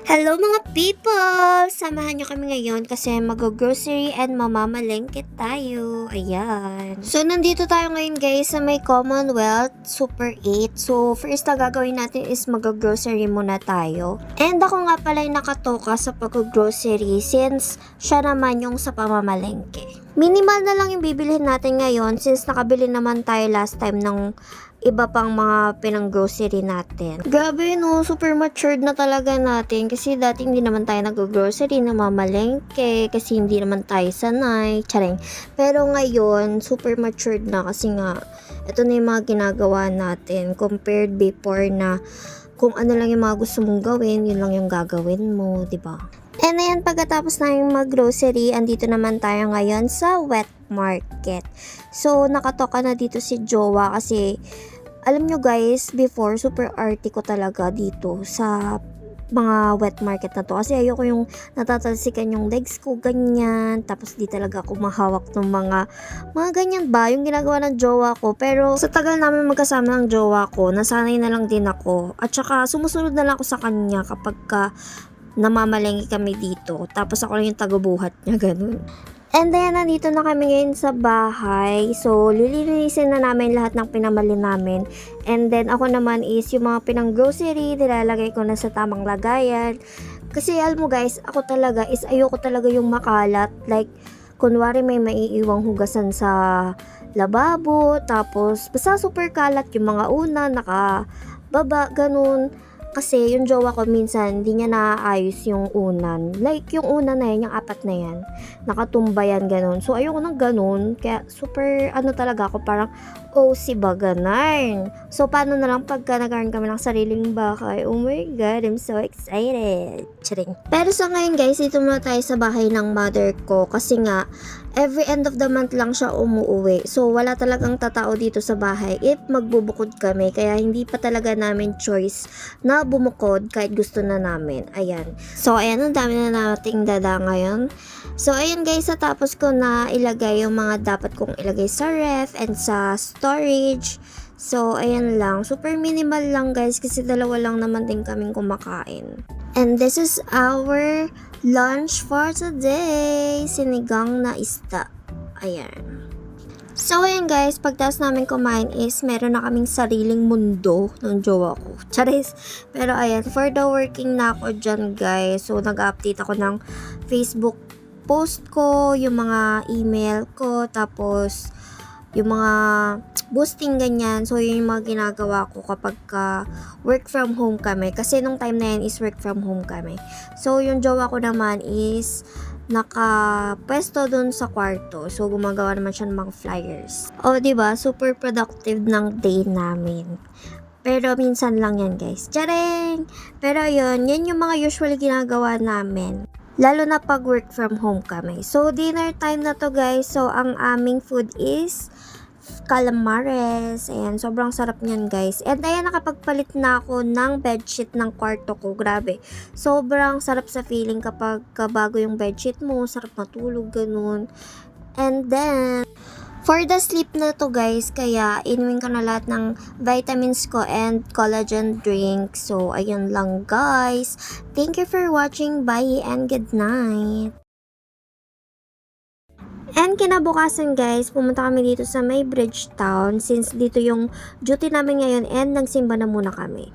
Hello mga people! Samahan nyo kami ngayon kasi mag-grocery and mamamalengke tayo. Ayan. So, nandito tayo ngayon guys sa may Commonwealth Super 8. So, first na gagawin natin is mag-grocery muna tayo. And ako nga pala yung nakatoka sa pag-grocery since siya naman yung sa pamamalengke. Minimal na lang yung bibilihin natin ngayon since nakabili naman tayo last time ng iba pang mga pinang-grocery natin. Grabe no, super matured na talaga natin kasi dati hindi naman tayo nag-grocery, namamalengke kasi hindi naman tayo sanay, charing. Pero ngayon, super matured na kasi nga, ito na yung mga ginagawa natin compared before na kung ano lang yung mga gusto mong gawin, yun lang yung gagawin mo, di ba? And ayan, pagkatapos namin mag-grocery, andito naman tayo ngayon sa wet market. So, nakatoka na dito si Jowa kasi alam nyo guys, before super arty ko talaga dito sa mga wet market na to. Kasi ayoko yung natatalsikan yung legs ko, ganyan. Tapos di talaga ako mahawak ng mga ganyan ba, yung ginagawa ng jowa ko. Pero sa tagal namin magkasama ng jowa ko, nasanay na lang din ako. At saka sumusunod na lang ako sa kanya kapag namamalengke kami dito. Tapos ako lang yung tagabuhat niya, ganun. And then, nandito na kami ngayon sa bahay. So, lilinisin na namin lahat ng pinamali namin. And then, ako naman is yung mga pinang-grocery, nilalagay ko na sa tamang lagayan. Kasi, alam mo guys, ako talaga is ayoko talaga yung makalat. Like, kunwari may maiiwang hugasan sa lababo. Tapos, basta super kalat yung mga una, nakababa, ganun. Kasi yung jowa ko minsan, hindi niya naaayos yung unan. Like, yung unan na yan, yung apat na yan. Nakatumba yan, ganun. So, ayoko ng ganun. Kaya, super, talaga ako, parang OC ba, ganun. So, paano na lang pagka nagkaroon kami ng sariling bahay? Oh my God, I'm so excited. Charing. Pero sa ngayon, guys, dito muna tayo sa bahay ng mother ko. Kasi nga, every end of the month lang siya umuwi. So, wala talagang tatao dito sa bahay if magbubukod kami. Kaya, hindi pa talaga namin choice na bumukod kahit gusto na namin. Ayan. So, ayan, ang dami na nating dada ngayon. So, ayan guys, tapos ko na ilagay yung mga dapat kong ilagay sa ref and sa storage. So, ayan lang. Super minimal lang guys kasi dalawa lang naman din kaming kumakain. And this is our lunch for today. Sinigang na isda. Ayan. So, ayan guys, pagtas namin kumain is meron na kaming sariling mundo ng jowa ko. Charis. Pero ayan, for the working na ako dyan guys. So, nag-update ako ng Facebook post ko, yung mga email ko, tapos yung mga boosting ganyan. So, yun yung mga ginagawa ko kapag work from home kami. Kasi nung time na yan is work from home kami. So, yung jowa ko naman is nakapwesto dun sa kwarto. So, gumagawa naman siya ng mga flyers. O, diba? Super productive ng day namin. Pero, minsan lang yan, guys. Tcharing! Pero, yun yung mga usually ginagawa namin. Lalo na pag work from home kami. So, dinner time na to, guys. So, ang aming food is calamares. Ayan, sobrang sarap niyan guys. And ayan, nakapagpalit na ako ng bedsheet ng kwarto ko. Grabe. Sobrang sarap sa feeling kapag bago yung bedsheet mo. Sarap matulog, ganun. And then, for the sleep na to guys, kaya inumin ko na lahat ng vitamins ko and collagen drink. So, ayan lang guys. Thank you for watching. Bye and good night. And kinabukasan guys, pumunta kami dito sa may Bridgetown since dito yung duty namin ngayon and nagsimba na muna kami.